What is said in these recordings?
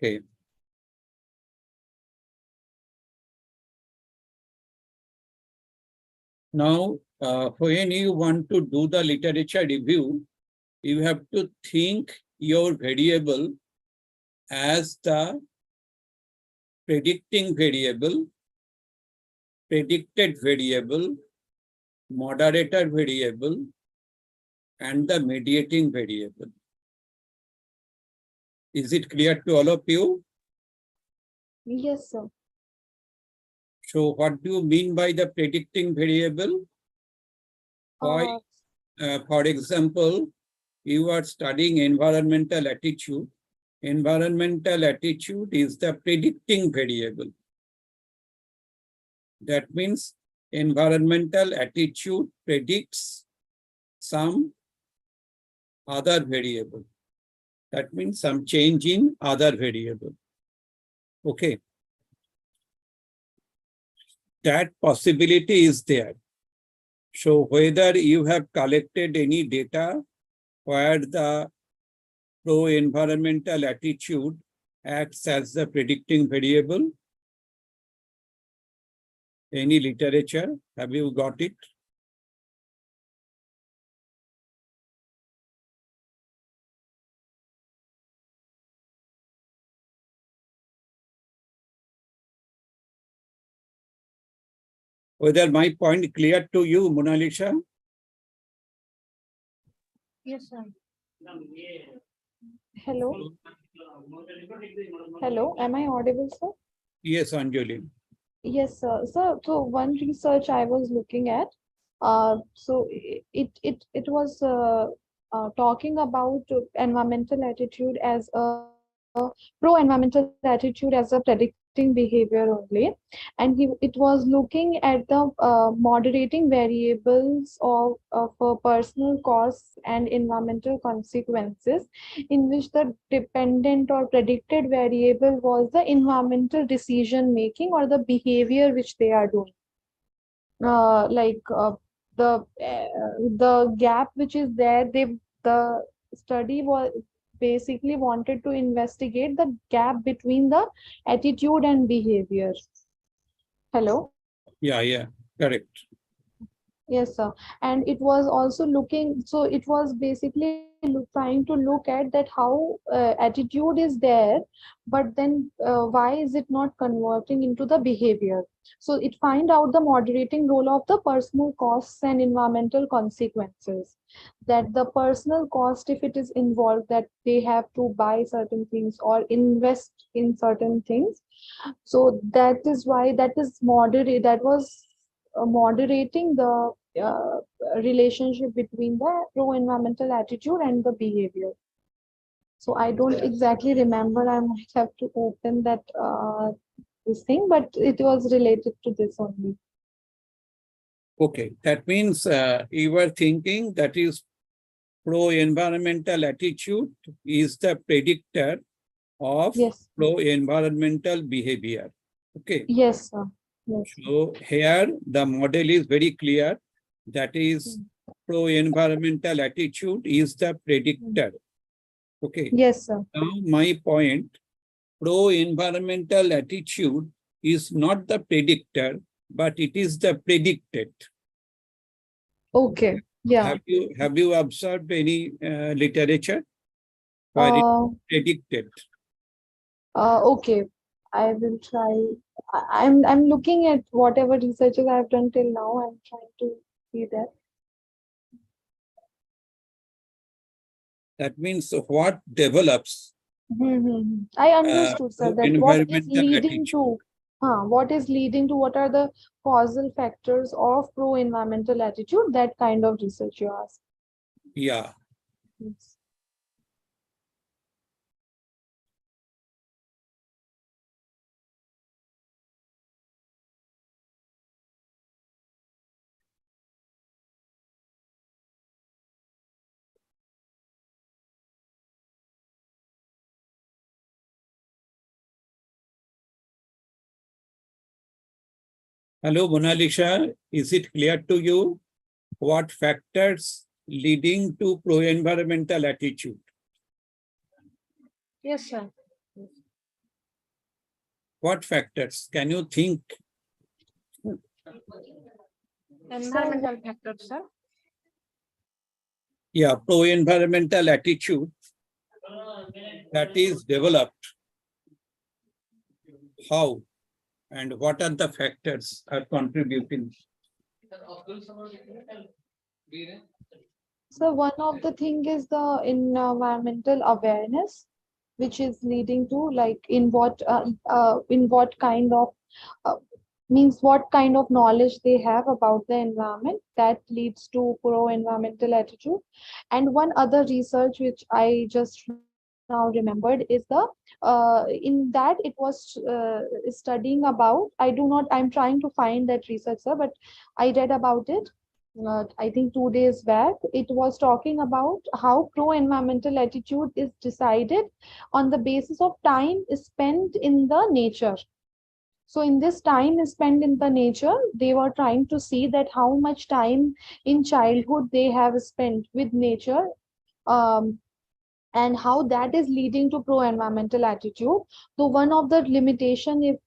Okay. Now, when you want to do the literature review, you have to think your variable as the predicting variable, predicted variable, moderator variable, and the mediating variable. Is it clear to all of you? Yes, sir. So what do you mean by the predicting variable? For example, you are studying environmental attitude. Environmental attitude is the predicting variable. That means environmental attitude predicts some other variable. That means some change in other variable. Okay. That possibility is there. So whether you have collected any data where the pro-environmental attitude acts as the predicting variable, any literature, have you got it? Whether my point clear to you, Mona Lisa? Yes, sir. Hello. Hello. Am I audible, sir? Yes, Anjali. Yes, sir. Sir, so one research I was looking at, so it was talking about environmental attitude as a pro-environmental attitude as a predicting behavior only, and it was looking at the moderating variables of personal costs and environmental consequences, in which the dependent or predicted variable was the environmental decision making or the behavior which they are doing. Like the gap which is there, the study was basically wanted to investigate the gap between the attitude and behavior. Hello. Yeah, correct. Yes, sir. And it was also looking, so it was basically trying to look at that how attitude is there, but then why is it not converting into the behavior? So it find out the moderating role of the personal costs and environmental consequences. That the personal cost, if it is involved, that they have to buy certain things or invest in certain things. So that is why that is moderate. That was moderating the relationship between the pro-environmental attitude and the behavior. So I don't exactly remember. I might have to open that this thing, but it was related to this only. Okay, that means you were thinking that is pro-environmental attitude is the predictor of Yes. pro-environmental behavior. Okay. Yes, sir. Yes. So here the model is very clear. That is pro-environmental attitude is the predictor. Okay. Yes, sir. Now my point, pro-environmental attitude is not the predictor, but it is the predicted. Okay. Yeah. Have you observed any literature where it predicted? Okay. I will try. I'm looking at whatever researches I've done till now. I'm trying to see that. That means what develops. I understood, sir, that what is leading to, what are the causal factors of pro-environmental attitude, that kind of research you asked. Yeah. Yes. Hello, Mona Lisa. Is it clear to you what factors leading to pro-environmental attitude? Yes, sir. What factors? Can you think? Environmental factors, sir. Yeah, pro-environmental attitude that is developed. How and what are the factors are contributing? So one of the thing is the environmental awareness, which is leading to like in what kind of uh, means what kind of knowledge they have about the environment that leads to pro-environmental attitude. And one other research which I just now remembered is the in that it was studying about, I'm trying to find that research, sir, but I read about it I think 2 days back. It was talking about how pro-environmental attitude is decided on the basis of time spent in the nature. So in this time spent in the nature, they were trying to see that how much time in childhood they have spent with nature, um, and how that is leading to pro-environmental attitude. So one of the limitation, if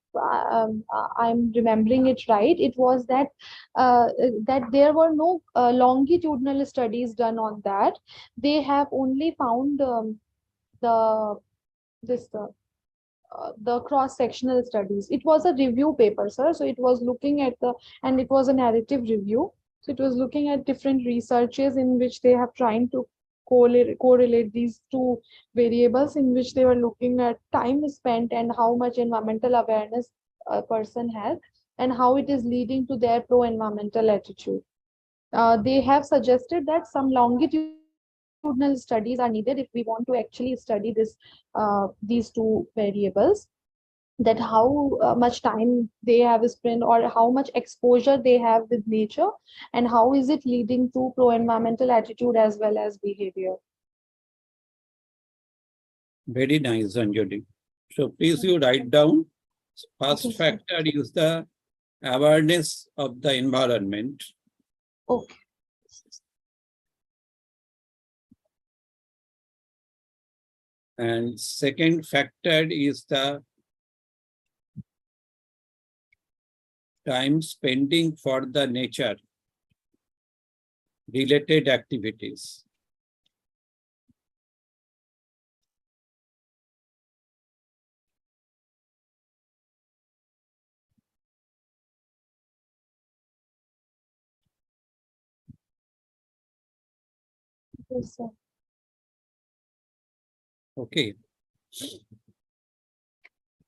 I'm remembering it right, it was that there were no longitudinal studies done on that. They have only found the this the cross-sectional studies. It was a review paper, sir. So it was looking at and it was a narrative review. So it was looking at different researches in which they have trying to correlate these two variables, in which they were looking at time spent and how much environmental awareness a person has, and how it is leading to their pro-environmental attitude. They have suggested that some longitudinal studies are needed if we want to actually study these two variables, that how much time they have spent or how much exposure they have with nature, and how is it leading to pro-environmental attitude as well as behavior. Very nice, Anjali. So please you write down. First Okay, sir. factor is the awareness of the environment. Okay. And second factor is the time spending for the nature related activities. Yes, sir. Okay.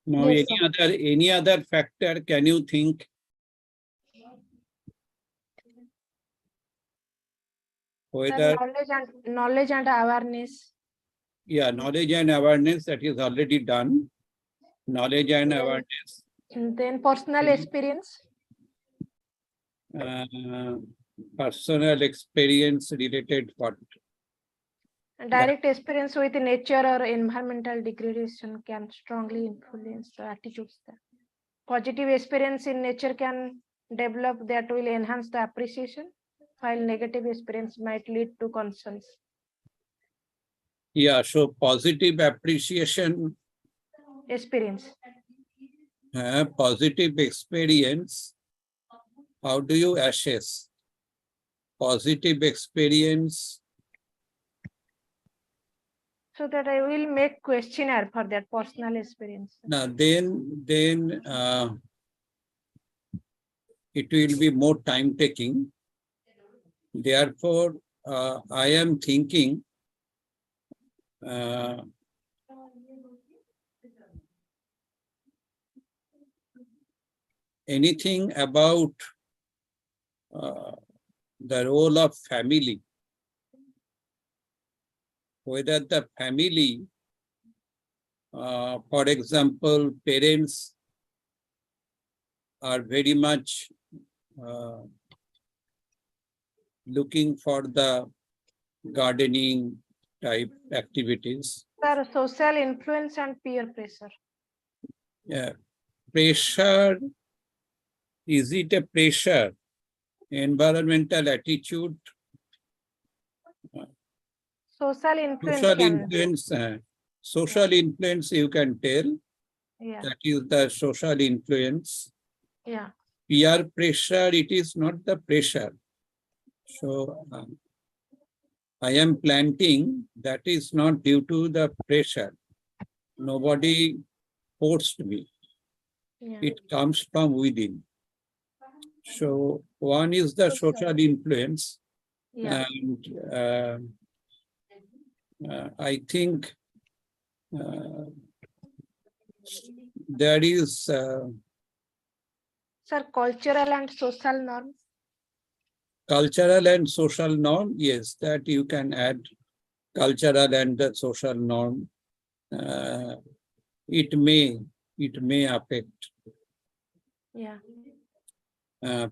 Now, Yes, sir. any other factor can you think? Whether Knowledge and awareness. yeah, knowledge and awareness, that is already done. Knowledge and awareness. Then personal experience. Personal experience related what? Direct experience with nature or environmental degradation can strongly influence the attitudes there. Positive experience in nature can develop that will enhance the appreciation, while negative experience might lead to concerns. Yeah, so positive appreciation, Experience. positive experience. How do you assess positive experience? So that I will make questionnaire for that personal experience. Now, then it will be more time taking. Therefore, I am thinking anything about the role of family, whether the family, for example, parents are very much looking for the gardening type activities. Sir, social influence and peer pressure. Yeah. Pressure, is it a pressure? Environmental attitude? Social influence. Social influence, social influence you can tell. Yeah. That is the social influence. Yeah. Peer pressure, it is not the pressure. So I am planting, that is not due to the pressure. Nobody forced me. Yeah. It comes from within. So one is the Yes, sir. social influence, Yeah. and I think there is Sir, cultural and social norms. cultural and social norm. Yes, that you can add cultural and the social norm. It may affect Yeah.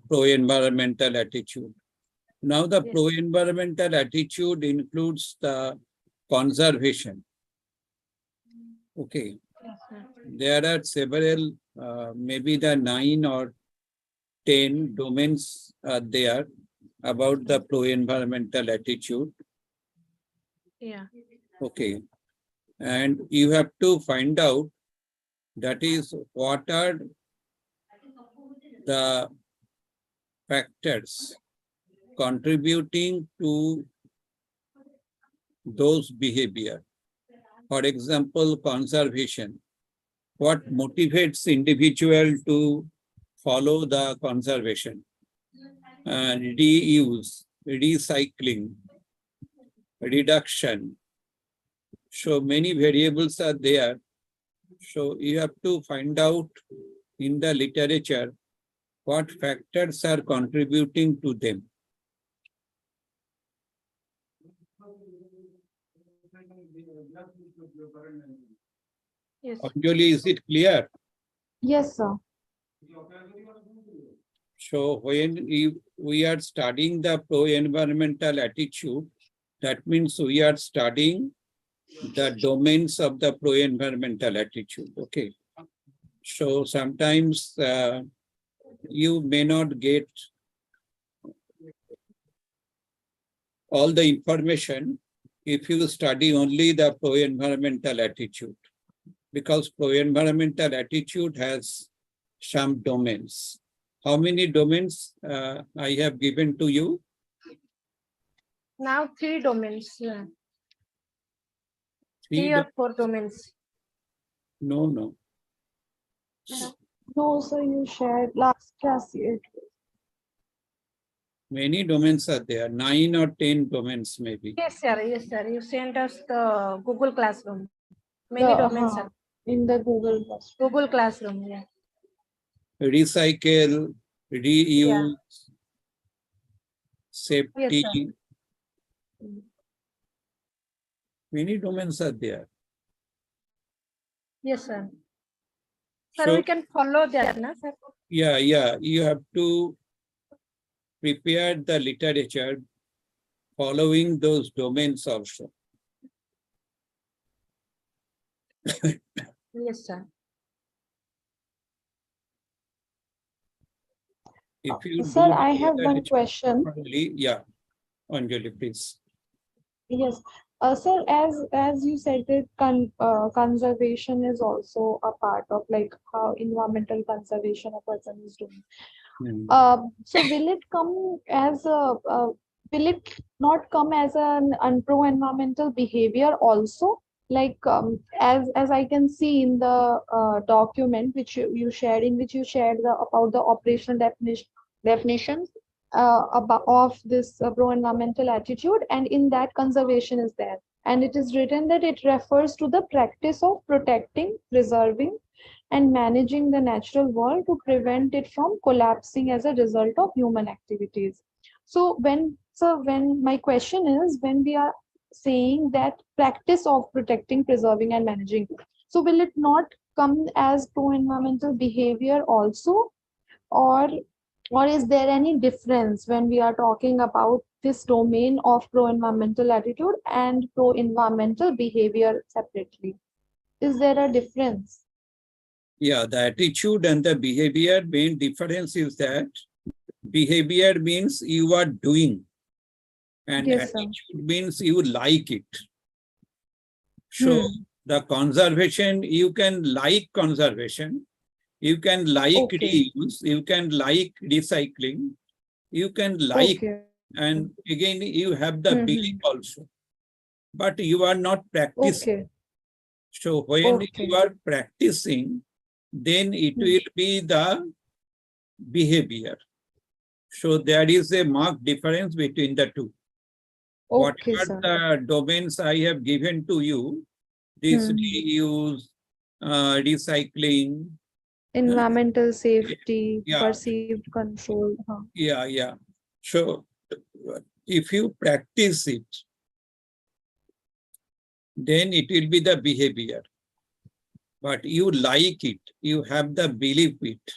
pro-environmental attitude. Now the Yes. pro-environmental attitude includes the conservation. Okay, Yes, sir. there are several, maybe the 9 or 10 domains are there about the pro-environmental attitude. Yeah. Okay, and you have to find out, that is, what are the factors contributing to those behavior. For example, conservation. What motivates individual to follow the conservation? Reuse, recycling, reduction. So many variables are there. So you have to find out in the literature what factors are contributing to them. Yes. Anjali, is it clear? Yes, sir. So when we are studying the pro-environmental attitude, that means we are studying the domains of the pro-environmental attitude. Okay. So sometimes you may not get all the information if you study only the pro-environmental attitude, because pro-environmental attitude has some domains. How many domains I have given to you? Now 3 domains. Yeah. Three 3 or 4 domains. No. No, sir, you shared last class. Many domains are there, 9 or 10 domains maybe. Yes, sir. Yes, sir. You sent us the Google Classroom. Many domains are In the Google Classroom. Google Classroom. Yeah. Recycle, reuse, Yeah. safety. Yes, sir. Many domains are there. Yes, sir. Sir, So we can follow that, na, sir? yeah, you have to prepare the literature following those domains also. Yes, sir. If you Sir, do I the have one literature question. properly, yeah, Anjali, please. Yes. Sir, as you said that conservation is also a part of like how environmental conservation a person is doing. So will it come as will it not come as an pro-environmental behavior also? Like as I can see in the document which you shared, in which you shared about the operational definitions about of this pro-environmental attitude, and in that conservation is there, and it is written that it refers to the practice of protecting, preserving, and managing the natural world to prevent it from collapsing as a result of human activities. So when my question is, when we are saying that practice of protecting, preserving, and managing, so will it not come as pro-environmental behavior also, or is there any difference when we are talking about this domain of pro-environmental attitude and pro-environmental behavior separately? Is there a difference? Yeah, the attitude and the behavior, main difference is that behavior means you are doing, and Yes, sir. attitude means you like it. So The conservation, you can like conservation, you can like Okay. reuse, you can like recycling, you can like, Okay. and again, you have the belief Mm-hmm. also, but you are not practicing. Okay. So when you Okay. are practicing, then it Hmm. will be the behavior. So there is a marked difference between the two. Okay, Whatever sir. the domains I have given to you, this Hmm. reuse, recycling, uh, Environmental safety, yeah, perceived control. Huh. yeah. So if you practice it, then it will be the behavior. But you like it, you have the belief it.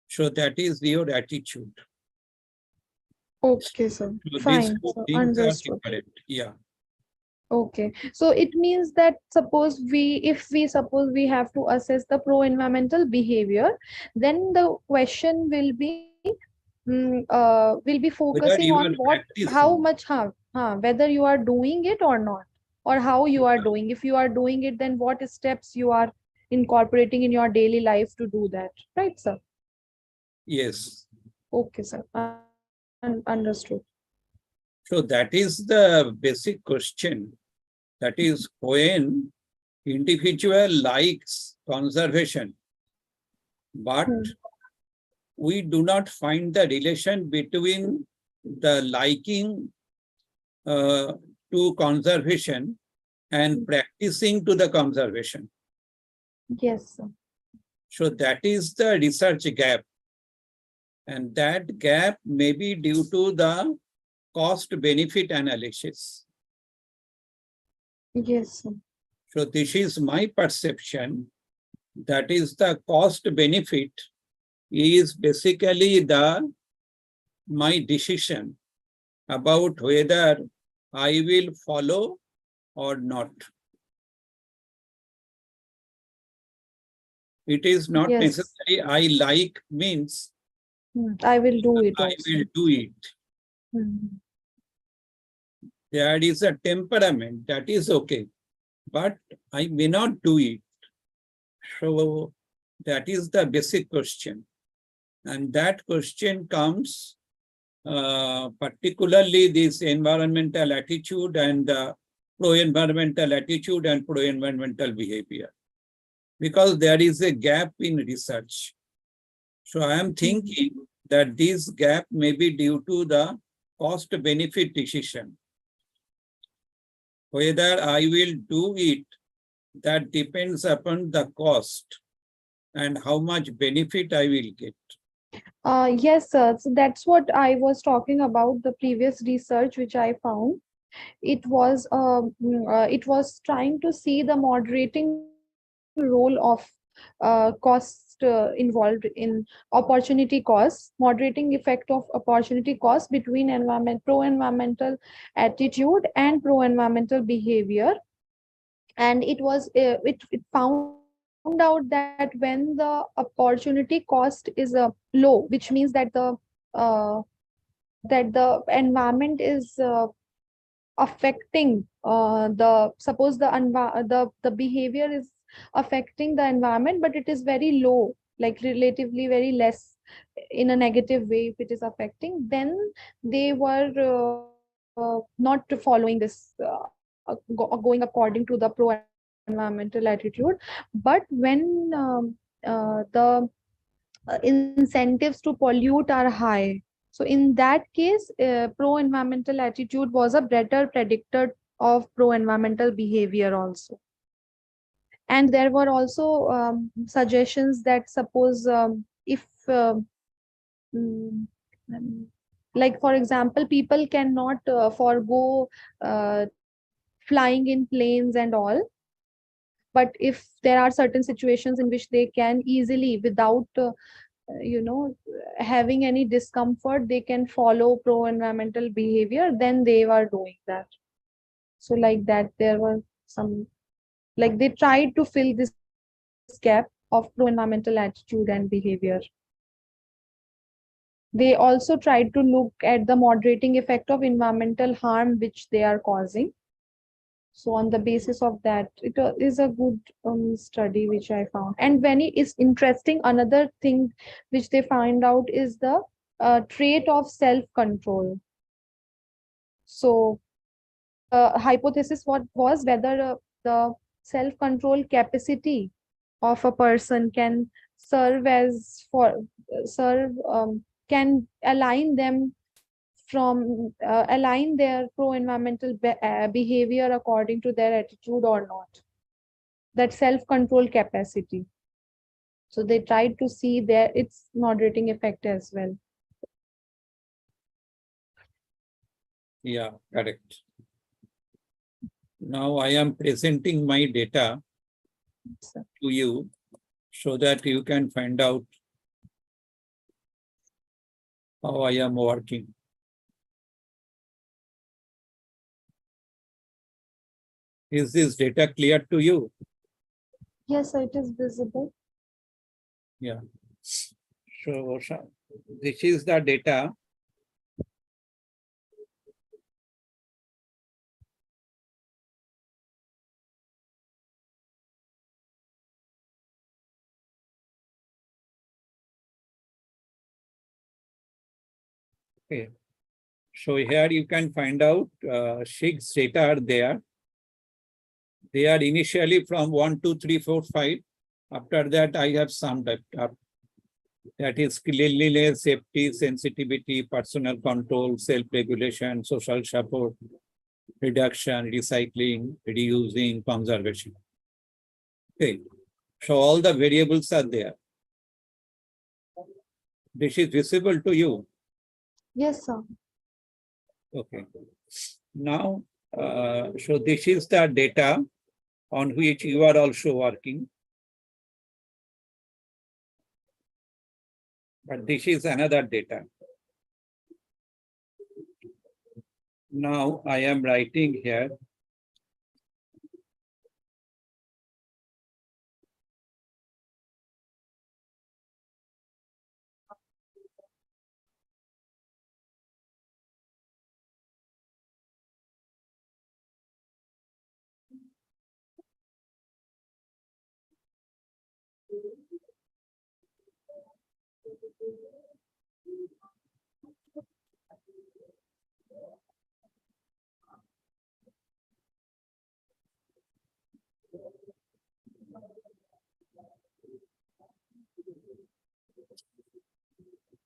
So that is your attitude. Okay, sir. So these Fine. two So things are understood. different. Yeah. Okay. So it means that if we suppose we have to assess the pro-environmental behavior, then the question will be focusing Whether on you are what, how practicing. much harm, whether you are doing it or not, or how you are doing. If you are doing it, then what steps you are incorporating in your daily life to do that. Right, sir? Yes. Okay, sir. Understood. So that is the basic question. That is when individual likes conservation, but Hmm. we do not find the relation between the liking uh, to conservation and practicing to the conservation. Yes, sir. So that is the research gap. And that gap may be due to the cost benefit analysis. Yes, sir. So this is my perception. That is the cost benefit is basically my decision about whether I will follow or not. It is not Yes. necessary I like means I will do it I will also. do it. Hmm. There is a temperament, that is okay, but I may not do it. So that is the basic question. And that question comes particularly this environmental attitude and pro-environmental attitude and pro-environmental behavior, because there is a gap in research. So I am thinking that this gap may be due to the cost-benefit decision. Whether I will do it, that depends upon the cost and how much benefit I will get. Yes, sir. So that's what I was talking about, the previous research which I found. It was trying to see the moderating role of cost involved in opportunity costs, moderating effect of opportunity cost between pro-environmental attitude and pro-environmental behavior. And it found out that when the opportunity cost is low, which means uh, that the environment is affecting the suppose the behavior is affecting the environment, but it is very low, like relatively very less in a negative way. If it is affecting, then they were not following this going according to the pro environmental attitude. But when the incentives to pollute are high, so in that case pro environmental attitude was a better predictor of pro environmental behavior also. And there were also suggestions that suppose if mm, um, like for example, people cannot forego uh, flying in planes and all, but if there are certain situations in which they can easily, without having any discomfort, they can follow pro environmental behavior, then they were doing that. So like that, there were some, like they tried to fill this gap of pro environmental attitude and behavior. They also tried to look at the moderating effect of environmental harm which they are causing. So on the basis of that, it is a good study which I found. And when it is interesting, another thing which they find out is the trait of self-control. So hypothesis what was whether the self-control capacity of a person can serve as for serve can align them from align their pro-environmental behavior according to their attitude or not, that self-control capacity. So they tried to see there its moderating effect as well. Yeah, correct. Now I am presenting my data So, to you so that you can find out how I am working. Is this data clear to you? yes, it is visible. Yeah. So this is the data. Okay. So here you can find out 6 data are there. They are initially from 1, 2, 3, 4, 5. After that, I have summed up. That is cleanliness, safety, sensitivity, personal control, self-regulation, social support, reduction, recycling, reusing, conservation. Okay. So all the variables are there. This is visible to you. Yes, sir. Okay. Now, so this is the data on which you are also working. But this is another data. Now I am writing here.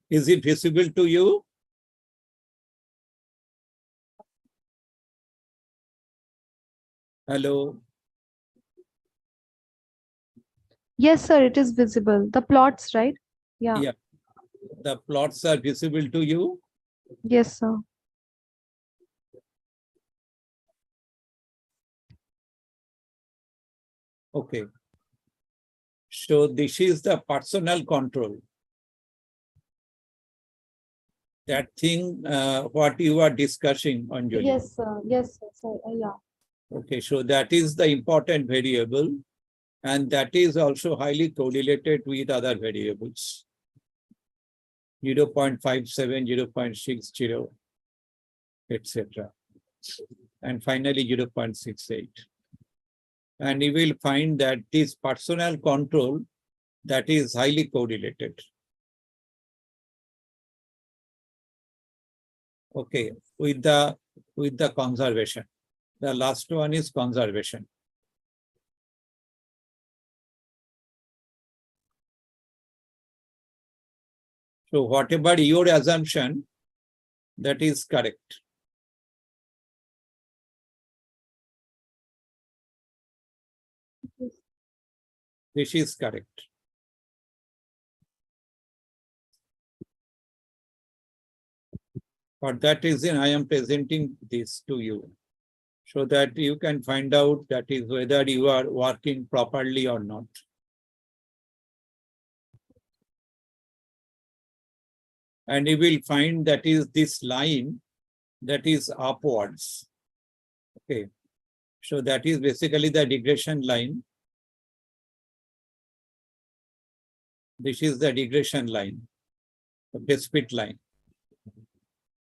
Is it visible to you? Hello. Yes, sir, it is visible. The plots, right? Yeah. Yeah. The plots are visible to you. Yes, sir. Okay. So this is the personal control. That thing, what you are discussing, Anjali. Yes, sir. Yes, sir. Yeah. Okay, so that is the important variable, and that is also highly correlated with other variables. 0.57, 0.60, etc. And finally 0.68. And you will find that this personal control, that is highly correlated. Okay, with the conservation. The last one is conservation. So whatever your assumption, that is correct. This is correct. For that reason, I am presenting this to you, so that you can find out that is whether you are working properly or not. And you will find that is this line that is upwards. Okay. So that is basically the regression line. This is the regression line, the best fit line.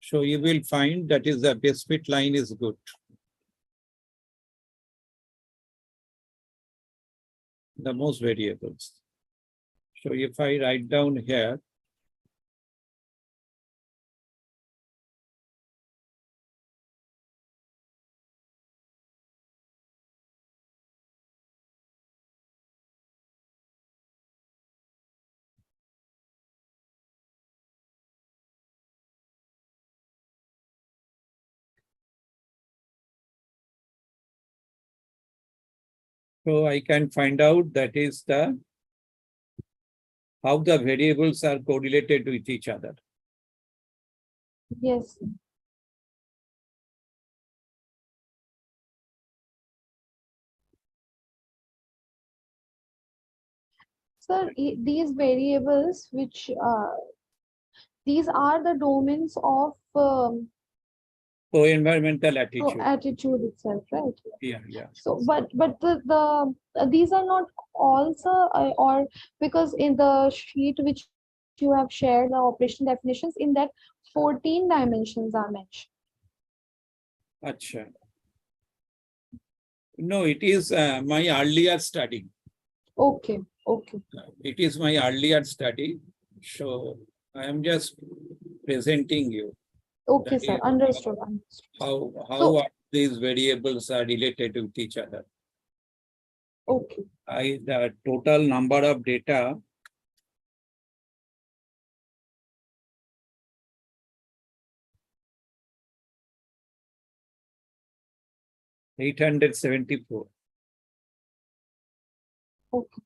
So you will find that is the best fit line is good. the most variables. So if I write down here, so I can find out that is the how the variables are correlated with each other. Yes. Sir, these variables, which these are the domains of So environmental attitude. attitude itself, right? Yeah. So, but these are not also or because in the sheet which you have shared the operation definitions, in that 14 dimensions are mentioned. Acha. No, it is my earlier study. Okay. It is my earlier study. So I am just presenting you. Okay, That sir. is Understood. how So- are these variables are related with each other. Okay. The total number of data 874. Okay.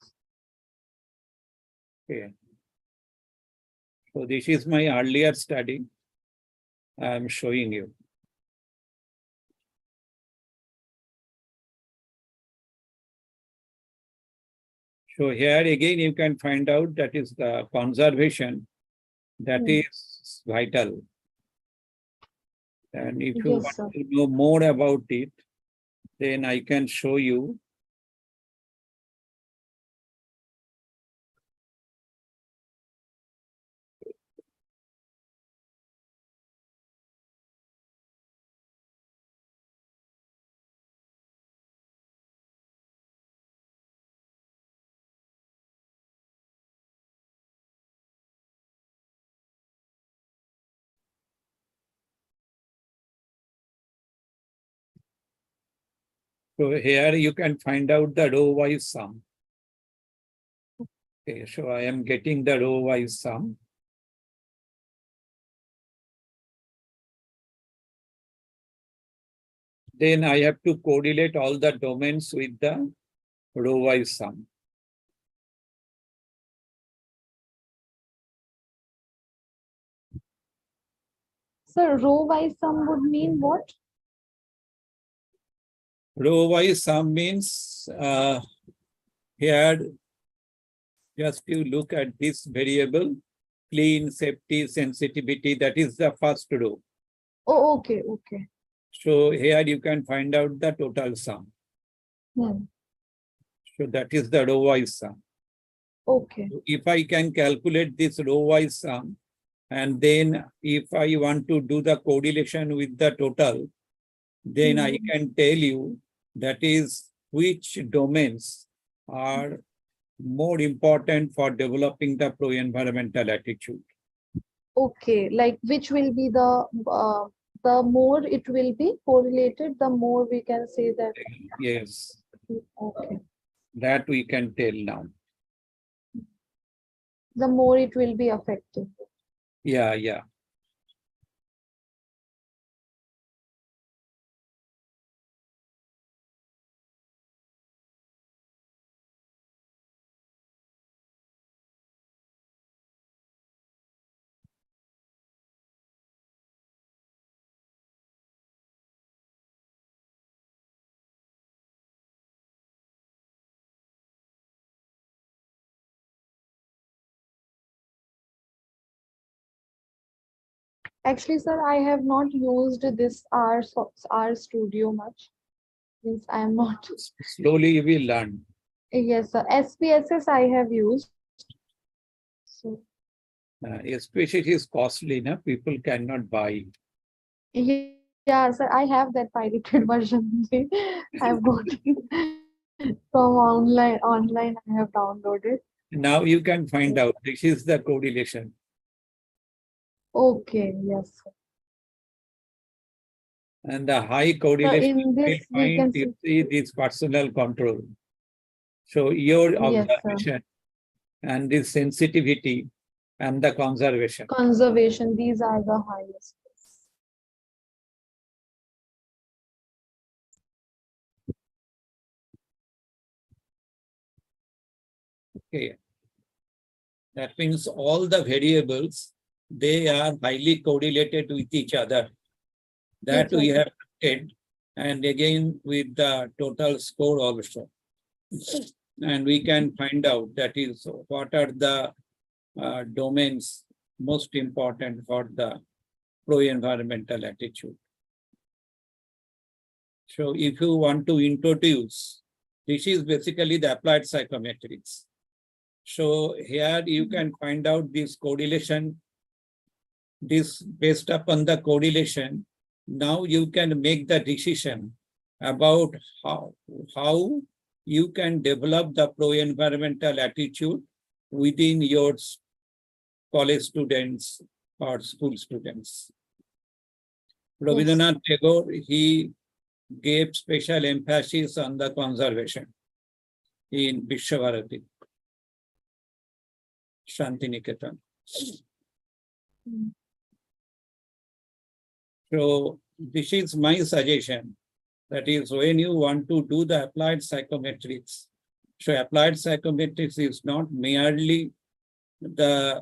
Okay. So this is my earlier study. I am showing you. So here again, you can find out that is the conservation that is vital. And if you Yes, want to know more about it, then I can show you. So here you can find out the row-wise sum. Okay, so I am getting the row-wise sum. Then I have to correlate all the domains with the row-wise sum. sir. Row-wise sum would mean what? Row-wise sum means here, just you look at this variable, clean, safety, sensitivity, that is the first row. Oh, okay. So here you can find out the total sum. So that is the row-wise sum. Okay. If I can calculate this row-wise sum, and then if I want to do the correlation with the total, then I can tell you that is which domains are more important for developing the pro-environmental attitude. Okay, like which will be the more it will be correlated, the more we can say that. Yes, Okay, that we can tell now. the more it will be affected. Yeah. Actually, sir, I have not used this R Studio much. Means I am not. Slowly you will learn. Yes, sir. SPSS I have used. So Especially it is costly, na? People cannot buy. yeah, sir, I have that pirated version. I've got it. From online I have downloaded. Now you can find out this is the correlation. Okay, yes, sir. And the high So correlation in will this we find can you see. see this personal control. So your Yes, sir. observation and this sensitivity and the conservation. Conservation, these are the highest. Okay. That means all the variables, they are highly correlated with each other. That Each we other. have looked, and again with the total score also. And we can find out that is what are the domains most important for the pro-environmental attitude. So if you want to introduce, this is basically the applied psychometrics. So here you can find out this correlation, this based upon the correlation. Now you can make the decision about how you can develop the pro-environmental attitude within your college students or school students. Rabindranath Tagore, he gave special emphasis on the conservation in Vishwavarati, Shantiniketan. So this is my suggestion. That is when you want to do the applied psychometrics. So applied psychometrics is not merely the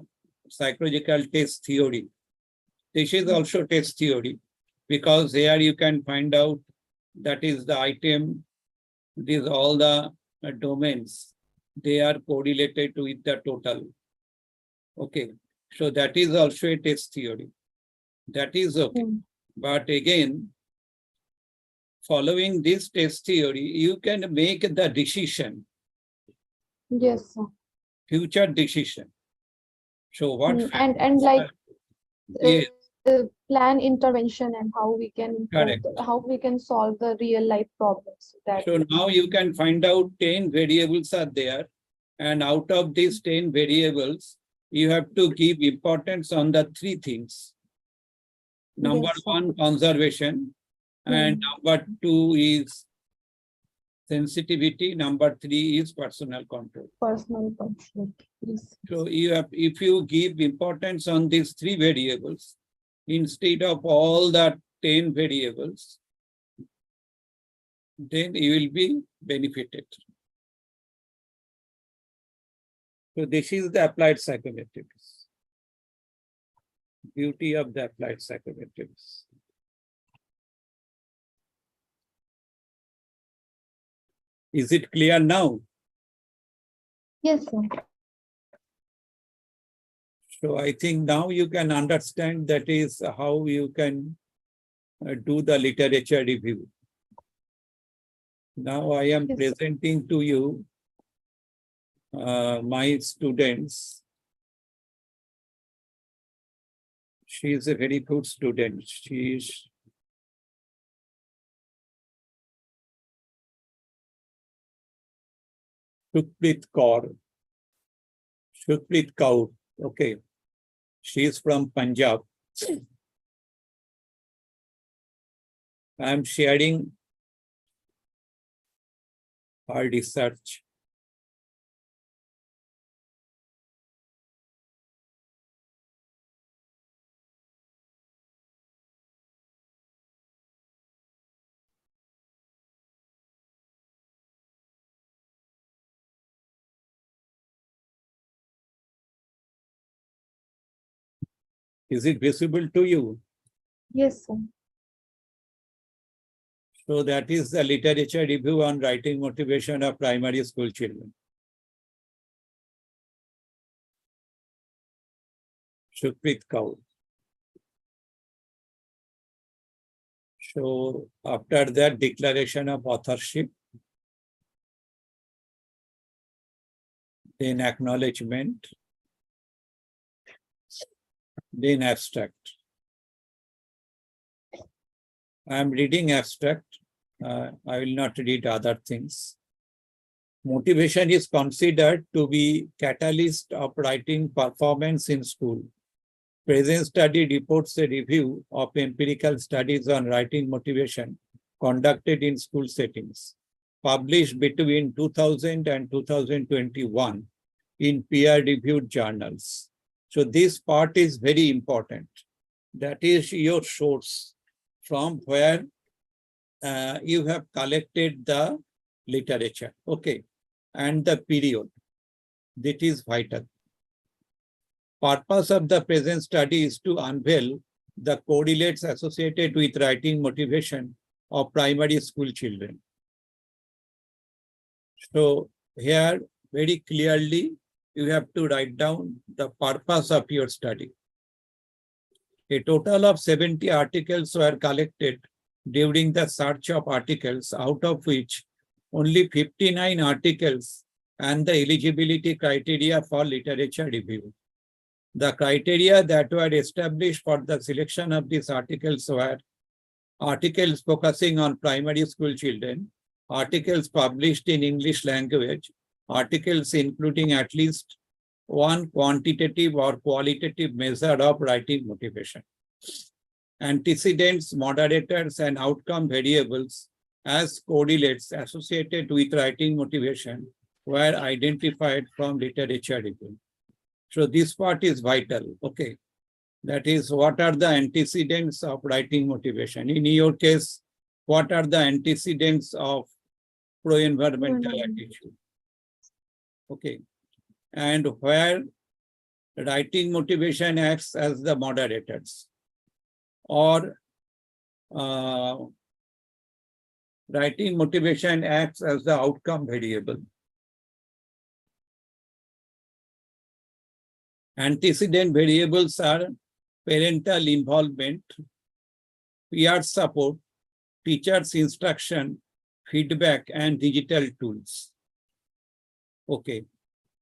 psychological test theory. This is also test theory because here you can find out that is the item, these all the domains, they are correlated with the total. Okay, so that is also a test theory. That is okay. But again, following this test theory, you can make the decision. Yes, sir. Future decision. So what and like yes, plan intervention and how we can correct. how we can solve the real life problems that So now you can find out 10 variables are there, and out of these 10 variables, you have to give importance on the three things. Number Yes, sir. one, conservation, and number two is sensitivity. Number three is personal control. Personal control. Yes. So you have, if you give importance on these three variables, instead of all the 10 variables, then you will be benefited. So this is the applied psychometrics. Beauty of the applied psychometrics. Is it clear now? Yes, sir. So I think now you can understand that is how you can do the literature review. Now I am presenting to you my students. She is a very good student. She is Sukhpreet Kaur. Sukhpreet Kaur. Okay. She is from Punjab. I am sharing her research. Is it visible to you? Yes, sir. So that is the literature review on writing motivation of primary school children. Sukhpreet Kaur. So after that, declaration of authorship, then acknowledgement, then abstract. I am reading abstract. I will not read other things. Motivation is considered to be catalyst of writing performance in school. Present study reports a review of empirical studies on writing motivation conducted in school settings, published between 2000 and 2021 in peer-reviewed journals. So this part is very important. That is your source from where you have collected the literature, okay, and the period. That is vital. Purpose of the present study is to unveil the correlates associated with writing motivation of primary school children. So here very clearly you have to write down the purpose of your study. A total of 70 articles were collected during the search of articles, out of which only 59 articles and the eligibility criteria for literature review. The criteria that were established for the selection of these articles were articles focusing on primary school children, articles published in English language, articles including at least one quantitative or qualitative measure of writing motivation. Antecedents, moderators, and outcome variables as correlates associated with writing motivation were identified from literature review. So this part is vital, okay? That is, what are the antecedents of writing motivation? In your case, what are the antecedents of pro-environmental attitude? Okay, and where writing motivation acts as the moderators, or writing motivation acts as the outcome variable. Antecedent variables are parental involvement, peer support, teachers' instruction, feedback, and digital tools. Okay.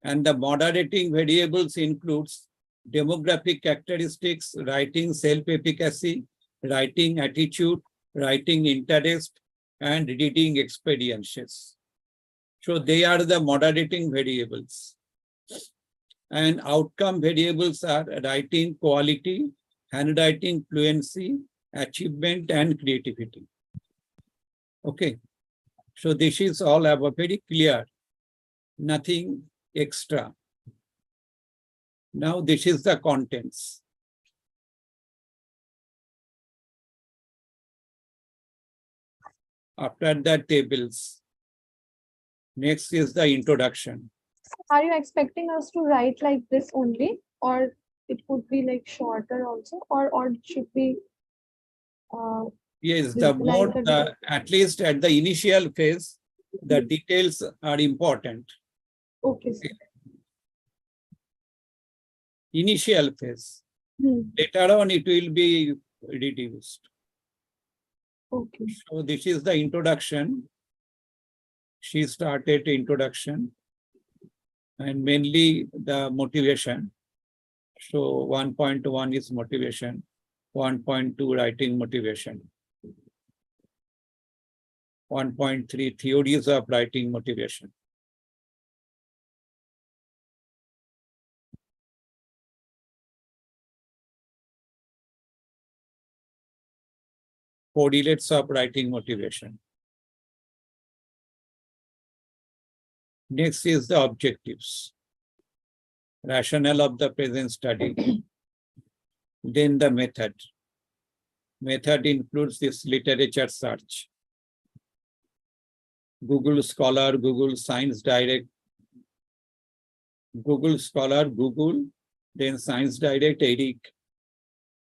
And the moderating variables includes demographic characteristics, writing self-efficacy, writing attitude, writing interest, and reading experiences. So they are the moderating variables. And outcome variables are writing quality, handwriting fluency, achievement, and creativity. Okay. So this is all about very clear, nothing extra. Now this is the contents. After that, tables. Next is the introduction. Are you expecting us to write like this only, or it could be like shorter also, or it should be Yes, the more, at least at the initial phase, the details are important. okay, sir. Initial phase. Later on, it will be reduced. Okay. So this is the introduction. She started introduction and mainly the motivation. So 1.1 is motivation, 1.2 writing motivation, 1.3 theories of writing motivation. Correlates of writing motivation. Next is the objectives. Rationale of the present study. Then the method. Method includes this literature search. Google Scholar, Google ScienceDirect, Google Scholar, Google, then ScienceDirect, Eric.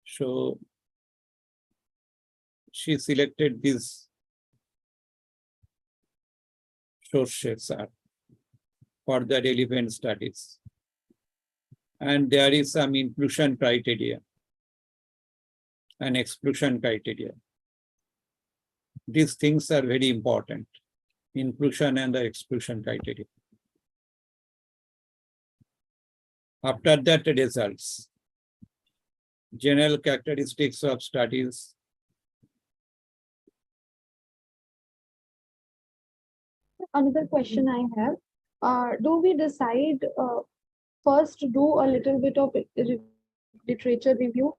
So she selected these sources for the relevant studies. And there is some inclusion criteria and exclusion criteria. These things are very important. Inclusion and the exclusion criteria. After that, the results. General characteristics of studies. another question I have. Do we decide first do a little bit of literature review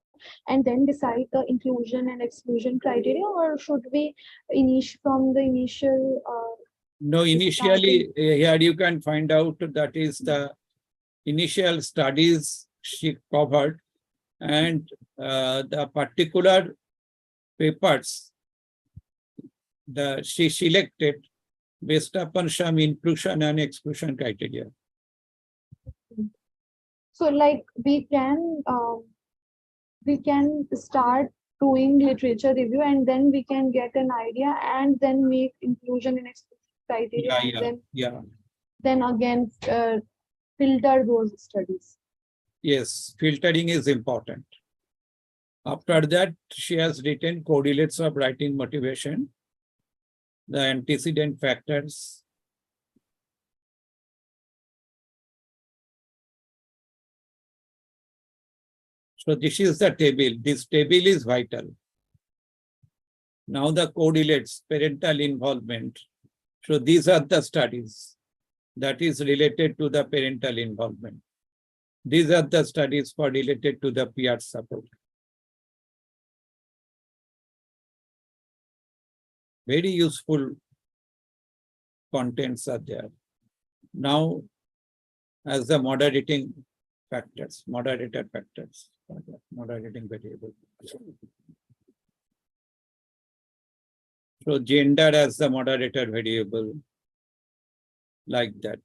and then decide the inclusion and exclusion criteria, or should we from the initial No, starting? initially, here you can find out that is the initial studies she covered, and the particular papers she selected based upon some inclusion and exclusion criteria. So like we can start doing literature review and then we can get an idea and then make inclusion and exclusion criteria Yeah, and yeah, yeah. then again filter those studies. Yes, filtering is important. After that, she has written correlates of writing motivation, the antecedent factors. So this is the table. This table is vital. Now the correlates, parental involvement. So these are the studies that is related to the parental involvement. These are the studies for related to the peer support. Very useful contents are there. Now, as the moderating factors, moderator factors, moderating variable. So gender as the moderator variable, like that.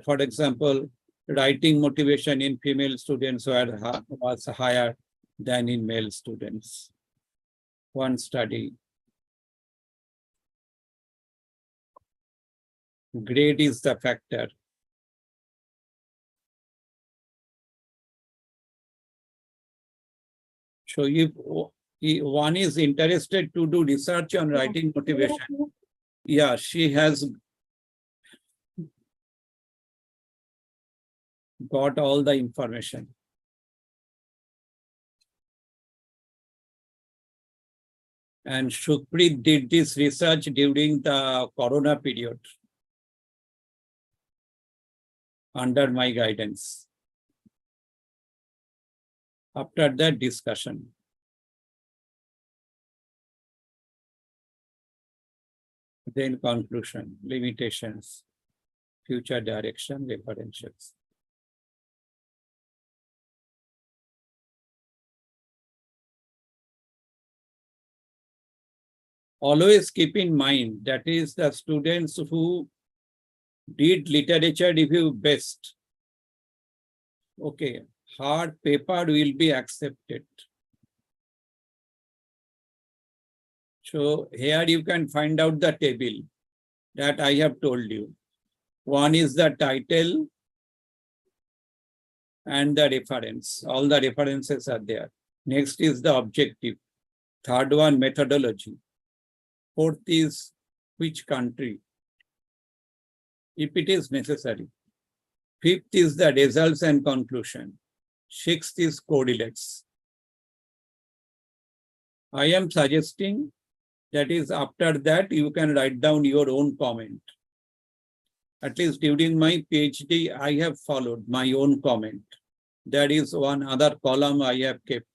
For example, writing motivation in female students was higher than in male students. One study. Grade is the factor. So if one is interested to do research on writing motivation, yeah, she has got all the information. And ScienceDirect did this research during the Corona period under my guidance. After that discussion, then conclusion, limitations, future direction, referentials. Always keep in mind that is the students who did literature review best. Okay, hard paper will be accepted. So here you can find out the table that I have told you. One is the title and the reference. All the references are there. Next is the objective. Third one, methodology. Fourth is which country, if it is necessary. Fifth is the results and conclusion. Sixth is correlates. I am suggesting that is after that you can write down your own comment. At least during my PhD, I have followed my own comment. There is one other column I have kept.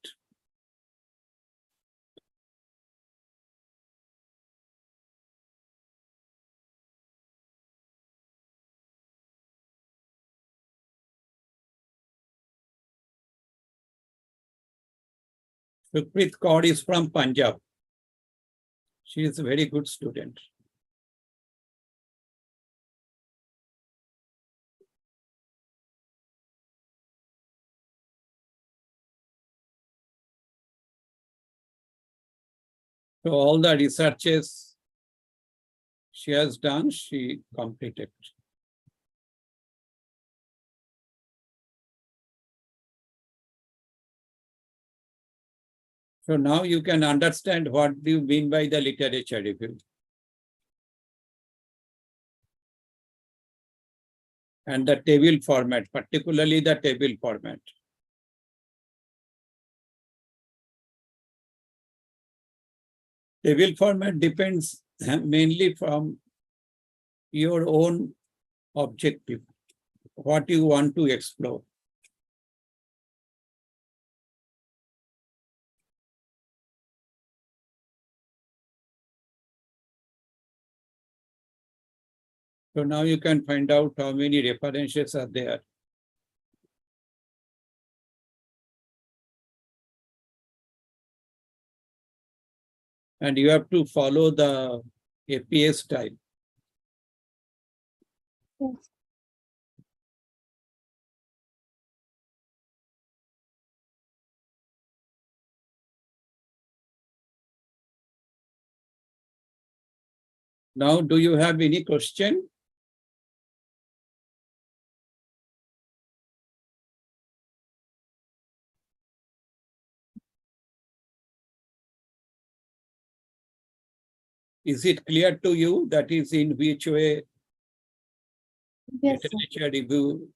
RPRIT Kaur is from Punjab. She is a very good student. So all the researches she has done, she completed. So now you can understand what do you mean by the literature review. And the table format, particularly the table format. Table format depends mainly from your own objective, what you want to explore. So now you can find out how many references are there. And you have to follow the APA style. Yes. Now, do you have any question? Is it clear to you that is in which way Yes, sir. literature review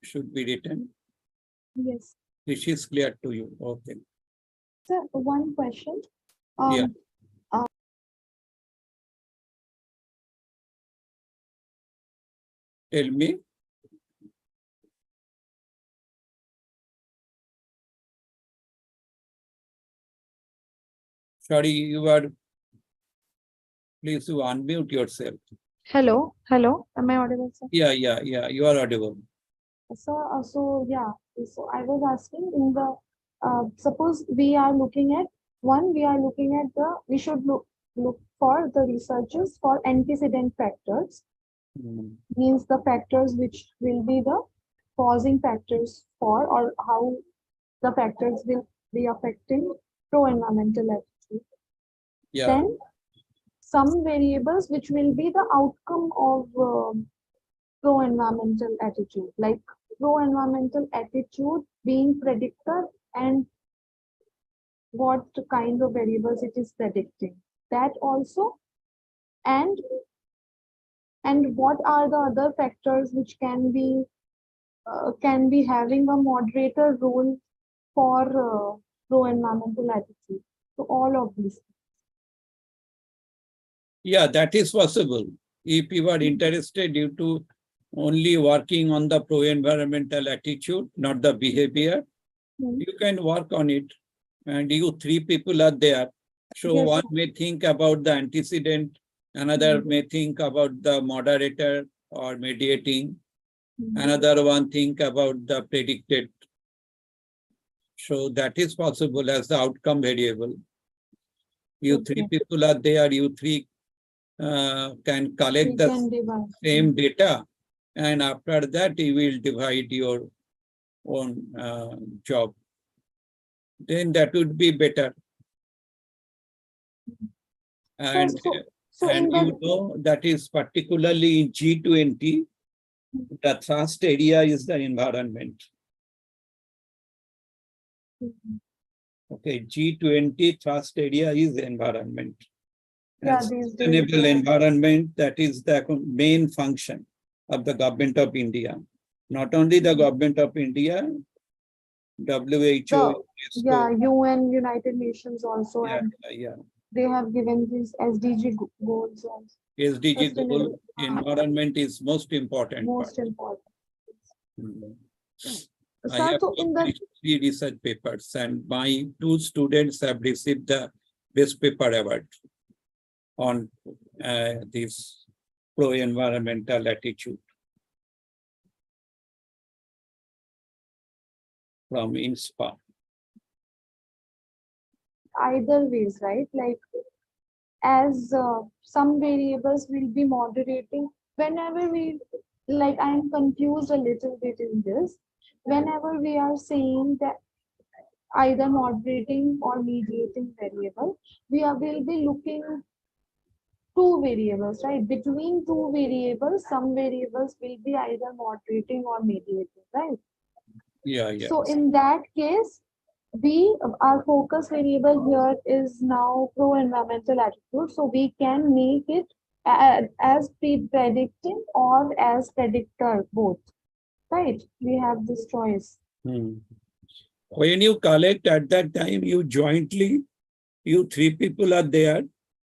should be written? Yes. This is clear to you. Okay. Sir, one question. Yeah. Tell me. Sorry, you are. Please you unmute yourself. Hello, hello. Am I audible, sir? Yeah. You are audible. So, so I was asking in the suppose we are looking at we should look for the researchers for antecedent factors, means the factors which will be the causing factors for, or how the factors will be affecting pro-environmental attitude. Yeah. Then some variables which will be the outcome of pro-environmental attitude, like pro-environmental attitude being predictor and what kind of variables it is predicting. That also, and what are the other factors which can be having a moderator role for pro-environmental attitude. So all of these. Yeah, that is possible. If you are interested due to only working on the pro-environmental attitude, not the behavior, you can work on it. And you three people are there. So Yes, one sir. may think about the antecedent, another may think about the moderator or mediating, another one think about the predicted. So that is possible as the outcome variable. You three people are there, you three can collect We the can divide. same data, and after that you will divide your own job. Then that would be better. And, So in and you know that is particularly in G20, the thrust area is the environment. Okay, G20 thrust area is environment. Yeah, And these sustainable days, environment, that is the main function of the government of India. Not only the government of India, WHO, yeah, UN, United Nations also, yeah, and yeah. they have given these SDG goals. Also. SDG goal, Sustainable. environment is most important. Most important. I Sir, have so in the published 3 research papers, and my 2 students have received the best paper award on this pro-environmental attitude from INSPA. either ways, right? Like as some variables will be moderating whenever we, like I'm confused a little bit in this. Whenever we are saying that either moderating or mediating variable, will be looking two variables, right? Between two variables, some variables will be either moderating or mediating, right? Yeah, yeah. So in that case, our focus variable here is now pro-environmental attitude. So we can make it as predicting or as predictor, both, right? We have this choice. When you collect at that time, you 3 people are there,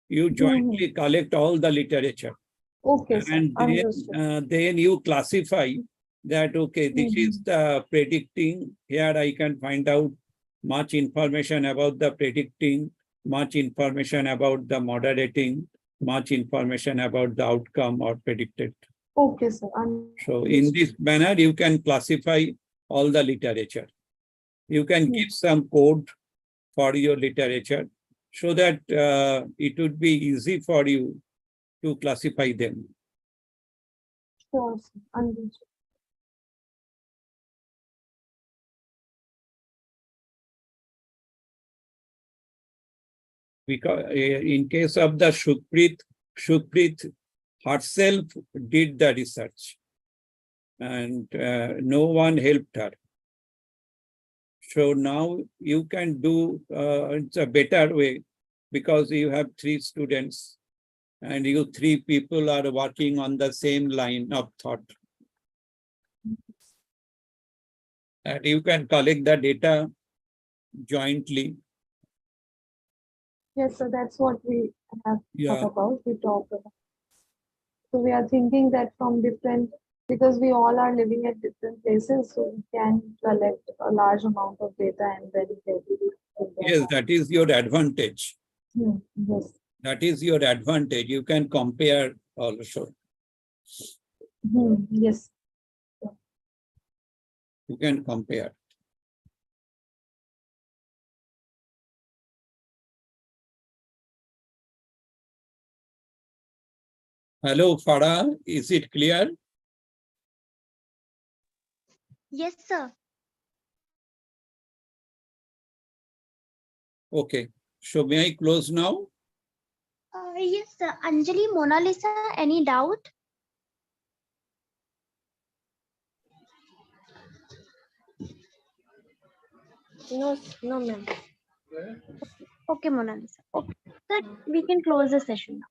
you jointly collect all the literature. Okay, sir. And Understood. then you classify that, okay, this is the predicting. Here I can find out much information about the predicting, much information about the moderating, much information about the outcome or predicted. Okay, sir. So in this manner, you can classify all the literature. You can give some code for your literature so that it would be easy for you to classify them. Sure, sir. Understood. Because in case of the Shukrit herself did the research and no one helped her. So now you can do, it's a better way because you have 3 students and you 3 people are working on the same line of thought. And you can collect the data jointly. Yes, sir. That's what we have Yeah. thought about. We talked about. So we are thinking that from different, because we all are living at different places, so we can collect a large amount of data and then get it. Yes, that is your advantage. Yes. That is your advantage. You can compare also. Yes. You can compare. Hello, Farah, is it clear? Yes, sir. Okay, so may I close now? Yes, sir. Anjali, Mona Lisa, any doubt? No, no, ma'am. Okay, Mona Lisa. Okay. Sir, we can close the session now.